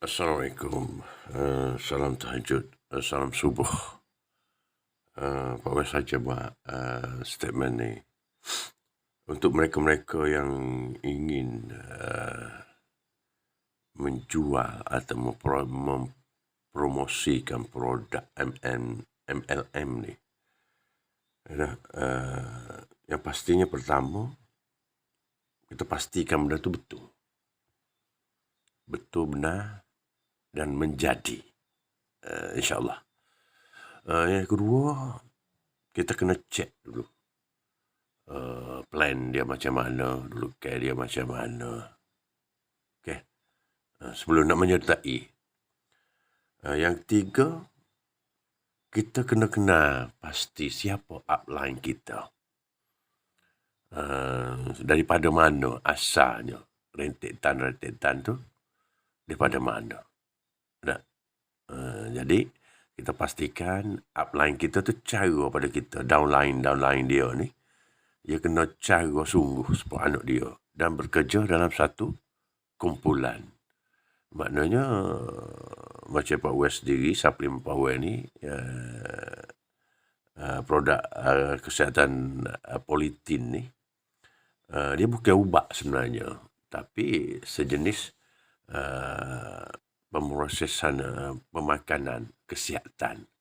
Assalamualaikum. Salam tahajud. Salam subuh. Pak Wes saja buat statement ni. Untuk mereka-mereka yang ingin menjual atau mempromosikan produk MLM ni. Yang pastinya pertama, kita pastikan benda tu betul. Betul, benar dan menjadi. InsyaAllah. Yang kedua, kita kena cek dulu. Plan dia macam mana, dulu care dia macam mana. Okay. Sebelum nak menyertai. Yang ketiga, kita kena kenal pasti siapa upline kita. Daripada mana asalnya rentetan tu, daripada mana. Jadi, kita pastikan upline kita tu cara pada kita, downline dia ni, dia kena cara sungguh support anak dia dan bekerja dalam satu kumpulan. Maknanya, macam Pak Wes sendiri, suplemen power ni, produk kesihatan politin ni, dia bukan ubat sebenarnya, tapi sejenis pemrosesan pemakanan kesihatan.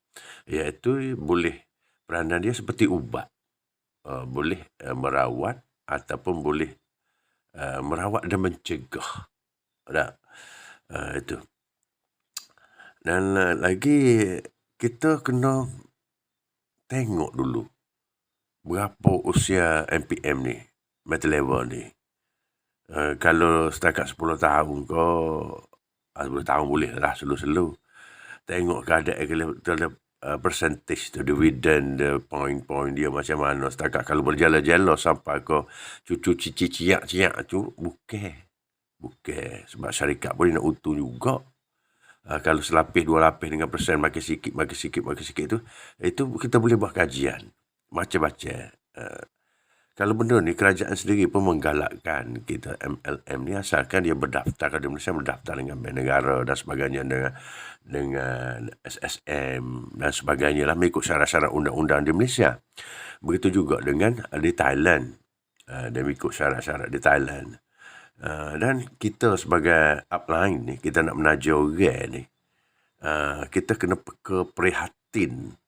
Iaitu boleh, peranan dia seperti ubat. Boleh merawat ataupun boleh merawat dan mencegah. Itu. Dan lagi, kita kena tengok dulu berapa usia MPM ni, mental level ni. Kalau setakat 10 tahun ke, 10 tahun boleh lah selu-selu. Tengok keadaan percentage tu, dividen, point dia macam mana. Setakat kalau berjala-jala sampai ke cucu ciyak tu, bukan. Sebab syarikat boleh nak untung juga. Kalau selapis, 2 lapis dengan persen makin sikit tu, itu kita boleh buat kajian. Baca-baca. Kalau benda ni, kerajaan sendiri pun menggalakkan kita MLM ni asalkan dia berdaftar, kalau di Malaysia berdaftar dengan Bank Negara dan sebagainya, dengan SSM dan sebagainya lah, mengikut syarat-syarat undang-undang di Malaysia. Begitu juga dengan di Thailand. Dia mengikut syarat-syarat di Thailand. Dan kita sebagai upline ni, kita nak menaja orang ni, kita kena prihatin.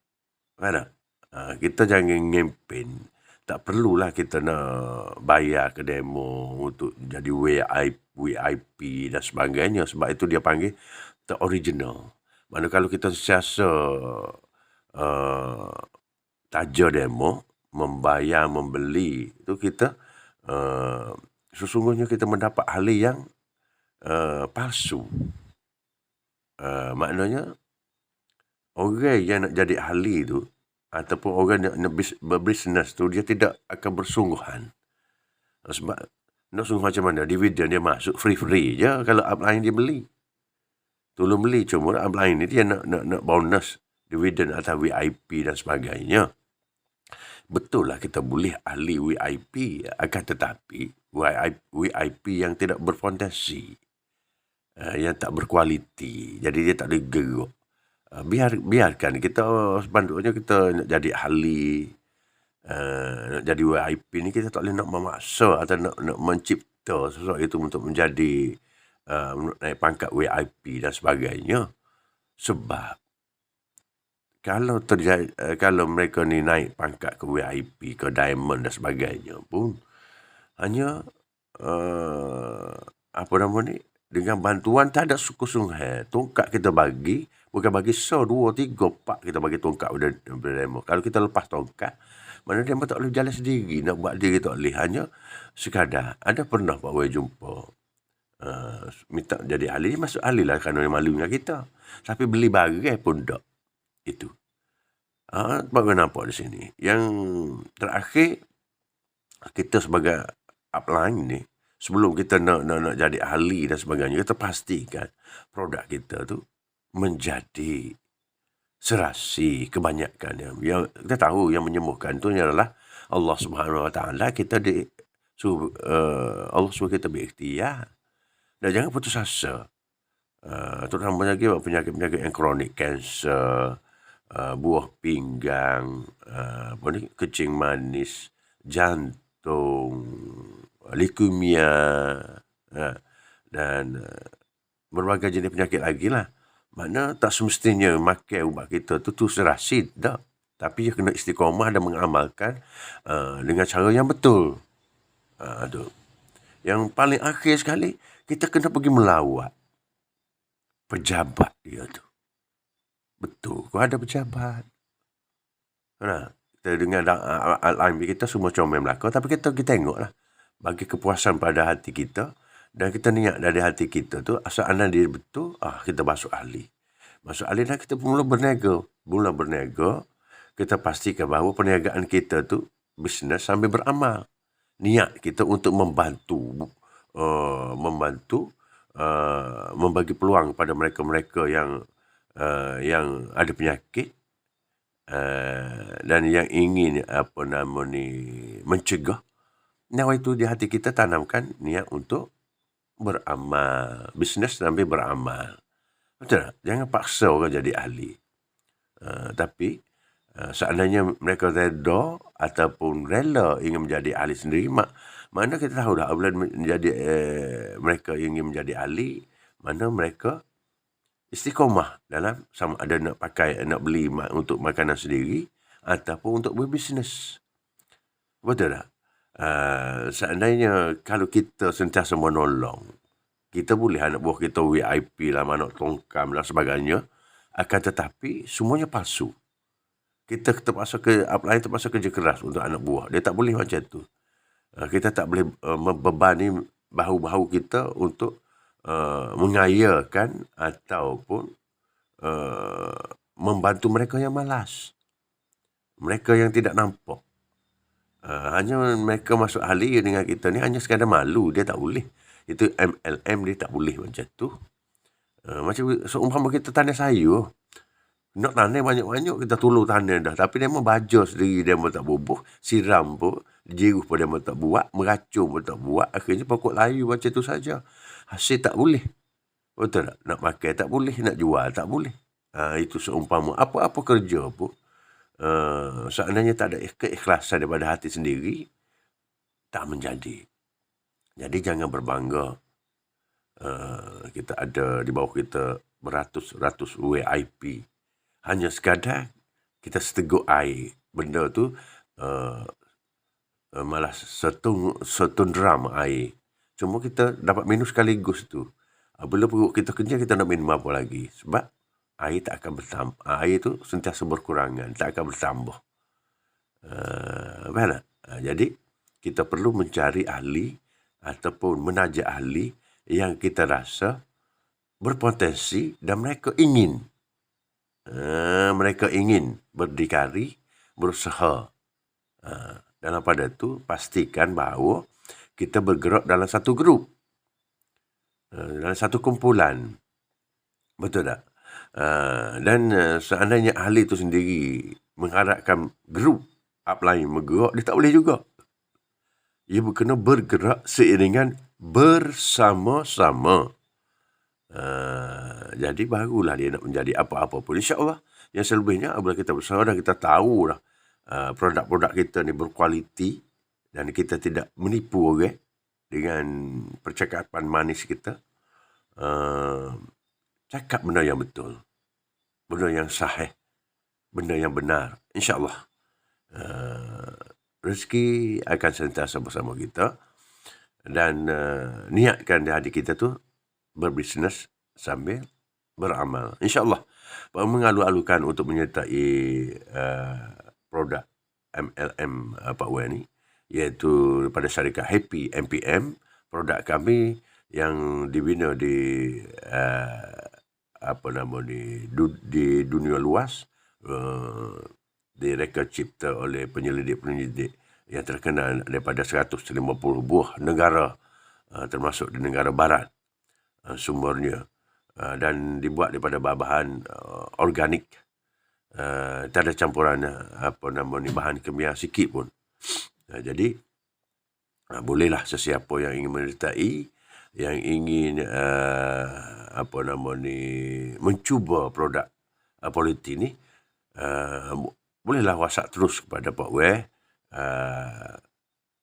Kita jangan ngempen. Tak perlulah kita nak bayar ke demo untuk jadi VIP dan sebagainya. Sebab itu dia panggil the original. Mana kalau kita siasa taja demo, membayar, membeli, itu kita sesungguhnya kita mendapat hal yang palsu. Maknanya, orang yang nak jadi ahli tu, ataupun orang yang nak berbisnes tu, dia tidak akan bersungguhan. Sebab, nak sungguh macam mana? Dividen dia masuk free je kalau upline dia beli. Tolong beli, cuma upline ni dia nak bonus, dividen atau VIP dan sebagainya. Betul lah kita boleh ahli VIP, akan tetapi VIP yang tidak berfondasi, yang tak berkualiti, jadi dia tak boleh geruk. Biarkan kita, sepatutnya kita nak jadi ahli, nak jadi VIP ni, kita tak boleh nak memaksa atau nak mencipta sesuatu itu untuk menjadi naik pangkat VIP dan sebagainya. Sebab kalau mereka ni naik pangkat ke VIP, ke diamond dan sebagainya pun, hanya dengan bantuan tak ada sungguh-sungguh. Tongkat kita bagi, bukan bagi 2, 3, 4 kita bagi tongkat pada demo. Kalau kita lepas tongkat, mana demo tak boleh jalan sendiri, nak buat diri tak boleh. Hanya sekadar, ada pernah Pak Wei jumpa, minta jadi ahli, masuk ahli lah kerana dia malu dengan kita. Tapi beli barang pun tak. Itu. Pak Wei nampak di sini. Yang terakhir, kita sebagai upline ni, sebelum kita nak jadi ahli dan sebagainya, kita pastikan produk kita tu menjadi serasi kebanyakan. Yang kita tahu yang menyembuhkan tu adalah Allah Subhanahu Wa Taala. Allah suruh kita berikhtiar. Dan jangan putus asa. Terutama lagi penyakit-penyakit yang kronik, kanser, buah pinggang, kencing manis, jantung, leukemia, dan berbagai jenis penyakit lagi lah. Mana tak semestinya makan ubat kita tu serasit, tak. Tapi dia kena istiqamah dan mengamalkan dengan cara yang betul. Tu. Yang paling akhir sekali, kita kena pergi melawat pejabat dia tu. Betul, kau ada pejabat. Kita dengar alam kita semua comel belakang, tapi kita tengok lah. Bagi kepuasan pada hati kita, dan kita niat dari hati kita tu, asal anda dia betul, kita masuk ahli. Masuk ahli dan kita mula berniaga. Kita pastikan bahawa perniagaan kita tu, bisnes sambil beramal. Niat kita untuk membantu, membagi peluang pada mereka-mereka yang ada penyakit, dan yang ingin mencegah. Itu di hati kita tanamkan niat untuk beramal, bisnes sambil beramal. Betul tak? Jangan paksa orang jadi ahli. Tapi seandainya mereka reda ataupun rela ingin menjadi ahli sendiri, mana kita tahu dah apabila menjadi mereka ingin menjadi ahli, mana mereka istiqamah dalam sama ada nak beli untuk makanan sendiri ataupun untuk berbisnes. Betul tak? Seandainya kalau kita sentiasa menolong, kita boleh anak buah kita VIP lah, anak tongkam dan sebagainya, akan tetapi semuanya palsu. Kita terpaksa kerja keras untuk anak buah. Dia tak boleh macam tu. Kita tak boleh membebani bahu-bahu kita untuk mengayakan ataupun membantu mereka yang malas. Mereka yang tidak nampak. Hanya mereka masuk ahli dengan kita ni hanya sekadar malu. Dia tak boleh. Itu MLM dia tak boleh macam tu. Macam seumpama kita tanam sayur. Nak tanam banyak-banyak, kita tolong tanam dah. Tapi dia mau baja sendiri, dia mau tak bubuh. Siram pun, jiruh pun dia mau tak buat. Meracun pun tak buat. Akhirnya pokok layu macam tu saja. Hasil tak boleh. Betul tak? Nak makan tak boleh, nak jual tak boleh. Itu seumpama. Apa-apa kerja pun, seandainya tak ada keikhlasan daripada hati sendiri, tak menjadi. Jadi jangan berbangga. Kita ada di bawah kita beratus-ratus VIP. Hanya sekadar kita seteguk air. Benda tu malah setun drum air. Cuma kita dapat minum sekaligus tu. Bila perut kita kenyang, kita nak minum apa lagi? Sebab air tak akan bertambah. Air tu sentiasa berkurangan, tak akan bertambah. Jadi, kita perlu mencari ahli ataupun menajak ahli yang kita rasa berpotensi dan mereka ingin. Mereka ingin berdikari, berusaha. Dalam pada itu, pastikan bahawa kita bergerak dalam satu grup. Dalam satu kumpulan. Betul tak? Dan seandainya ahli itu sendiri mengharapkan grup upline bergerak, dia tak boleh juga. Ia kena bergerak seiringan bersama-sama. Jadi barulah dia nak menjadi apa-apa pun. InsyaAllah yang selebihnya apabila kita bersama dan kita tahu dah produk-produk kita ni berkualiti dan kita tidak menipu orang dengan percakapan manis kita. Cakap benda yang betul, benda yang sahih, benda yang benar. InsyaAllah rezeki akan sentiasa bersama kita. Dan niatkan di hati kita tu berbisnes sambil beramal. InsyaAllah mengalu-alukan untuk menyertai produk MLM Pak Wan ni, iaitu pada syarikat Happy MPM. Produk kami yang dibina di di dunia luas, direka cipta oleh penyelidik-penyelidik yang terkenal daripada 150 buah negara, termasuk di negara barat sumbernya, dan dibuat daripada bahan organik. Tak ada campuran bahan kimia sikit pun. Jadi bolehlah sesiapa yang ingin menyertai yang ingin mencuba produk politik ni, bolehlah WhatsApp terus kepada Pak Wei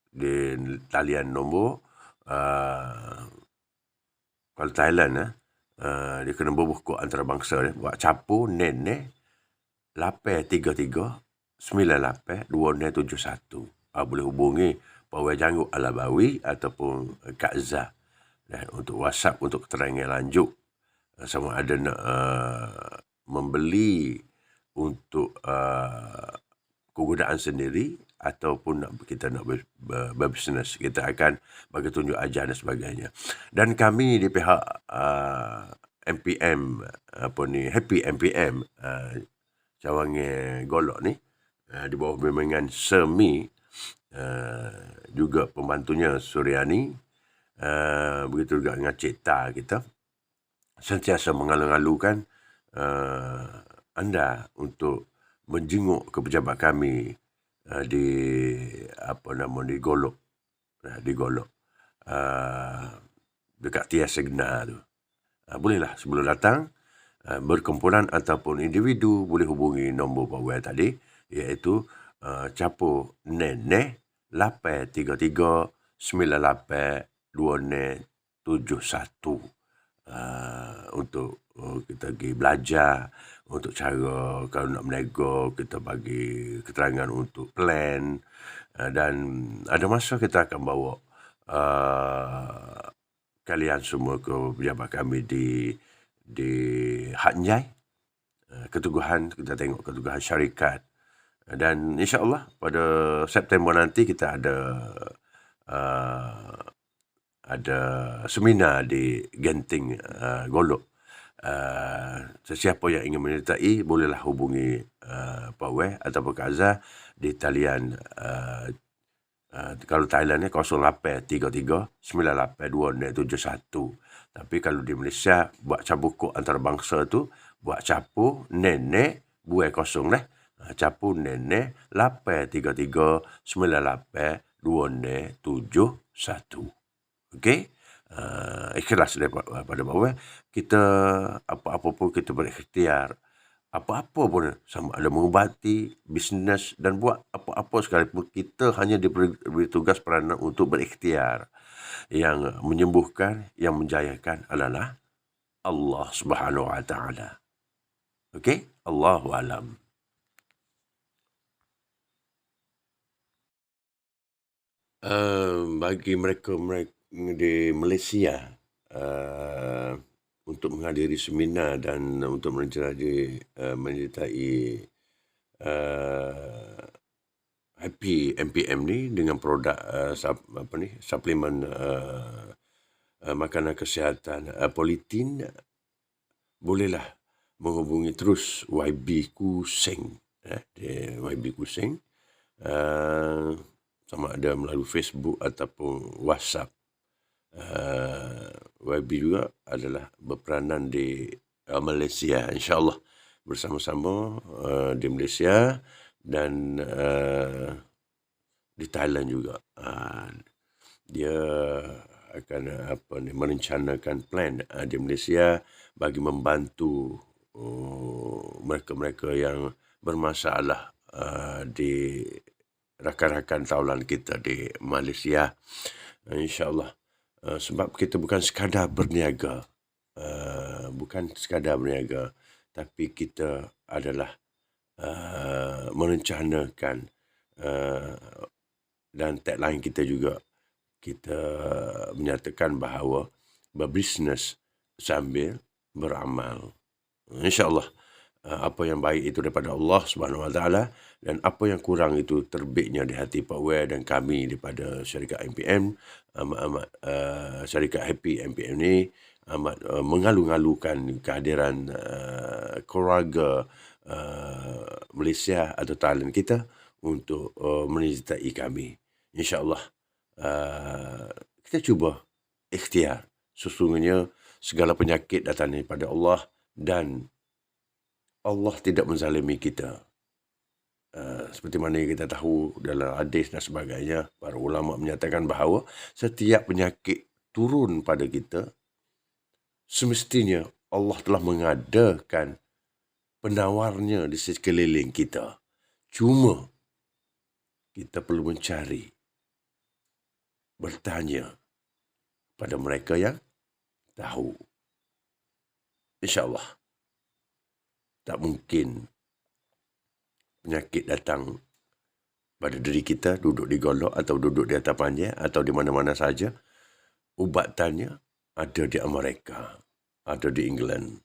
di talian nombor kalau Thailand dia kena berbuku antarabangsa dia buat capu nene 833-98-2971. Boleh hubungi Pak Wei Janggut Alabawi ataupun Kak Zah untuk WhatsApp untuk keterangan lanjut sama ada nak membeli untuk kegunaan sendiri ataupun kita nak berbisnes. Kita akan bagi tunjuk ajar dan sebagainya. Dan kami di pihak MPM Happy MPM Cawangan Golok ni di bawah bimbingan Semi, juga pembantunya Suryani, begitu juga dengan Cik Ta kita, sentiasa mengalu-alukan anda untuk menjenguk ke pejabat kami di Golok, dekat Tias Segna tu. Bolehlah sebelum datang berkumpulan ataupun individu boleh hubungi nombor Pak Wei tadi, iaitu capo nene 833-98-2971 untuk kita pergi belajar untuk cara kalau nak menego, kita bagi keterangan untuk plan, dan ada masa kita akan bawa kalian semua ke pejabat kami di Hat Njai, keteguhan, kita tengok keteguhan syarikat, dan insya-Allah pada September nanti kita ada seminar di Genting Golok. Sesiapa yang ingin menyertai bolehlah hubungi Pak Wei ataupun Kak Azhar di talian kalau Thailand ni 0833-98-2971. Tapi kalau di Malaysia buat cabuk antarabangsa tu buat capu nenek buai kosong lah. Capu nenek 833-98-2971. Okey. Ikhlas daripada Pak Wei. Kita apa-apa pun kita berikhtiar. Apa-apa pun, sama ada mengubati, bisnes dan buat apa-apa sekalipun, kita hanya diberi tugas peranan untuk berikhtiar. Yang menyembuhkan, yang menjayakan adalah Allah Subhanahu Wa Taala. Okey? Allahu alam. Bagi mereka di Malaysia untuk menghadiri seminar dan untuk menyertai Happy MPM ni dengan produk suplemen makanan kesihatan Politin, bolehlah menghubungi terus YB Kuseng, YB Kuseng, sama ada melalui Facebook ataupun WhatsApp. YB juga adalah berperanan di Malaysia, insya-Allah bersama-sama di Malaysia dan di Thailand juga. Dia akan merencanakan plan di Malaysia bagi membantu mereka-mereka yang bermasalah di rakan-rakan taulan kita di Malaysia, insya-Allah. Sebab kita bukan sekadar berniaga, tapi kita adalah merencanakan, dan tagline kita juga, kita menyatakan bahawa berbisnes sambil beramal. InsyaAllah apa yang baik itu daripada Allah Subhanahu Wa Taala, dan apa yang kurang itu terbitnya di hati Pak Wei dan kami daripada syarikat MPM, syarikat Happy MPM ni amat mengalu-alukan kehadiran keluarga Malaysia atau Thailand kita untuk menyertai kami. InsyaAllah kita cuba ikhtiar. Sesungguhnya segala penyakit datang daripada Allah dan Allah tidak menzalimi kita. Seperti mana yang kita tahu dalam hadis dan sebagainya, para ulama menyatakan bahawa setiap penyakit turun pada kita, semestinya Allah telah mengadakan penawarnya di sekeliling kita. Cuma kita perlu mencari, bertanya pada mereka yang tahu. InsyaAllah, tak mungkin penyakit datang pada diri kita, duduk di golok atau duduk di atas panjang atau di mana-mana saja. Ubatannya ada di Amerika, ada di England,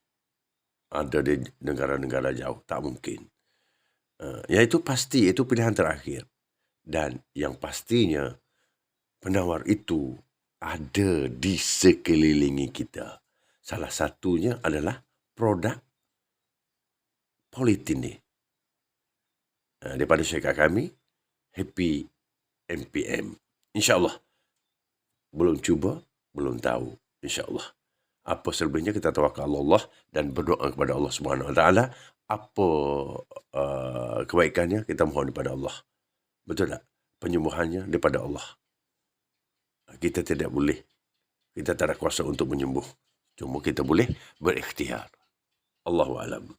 ada di negara-negara jauh. Tak mungkin. Itu pasti, itu pilihan terakhir. Dan yang pastinya, penawar itu ada di sekeliling kita. Salah satunya adalah produk Politin ni. Daripada syarikat kami, Happy MPM. InsyaAllah. Belum cuba, belum tahu. InsyaAllah. Apa selebihnya kita tawakal Allah dan berdoa kepada Allah Subhanahu Wa Taala. Apa kebaikannya kita mohon kepada Allah. Betul tak? Penyembuhannya daripada Allah. Kita tidak boleh. Kita tak ada kuasa untuk menyembuh. Cuma kita boleh berikhtiar. Allahu a'lam.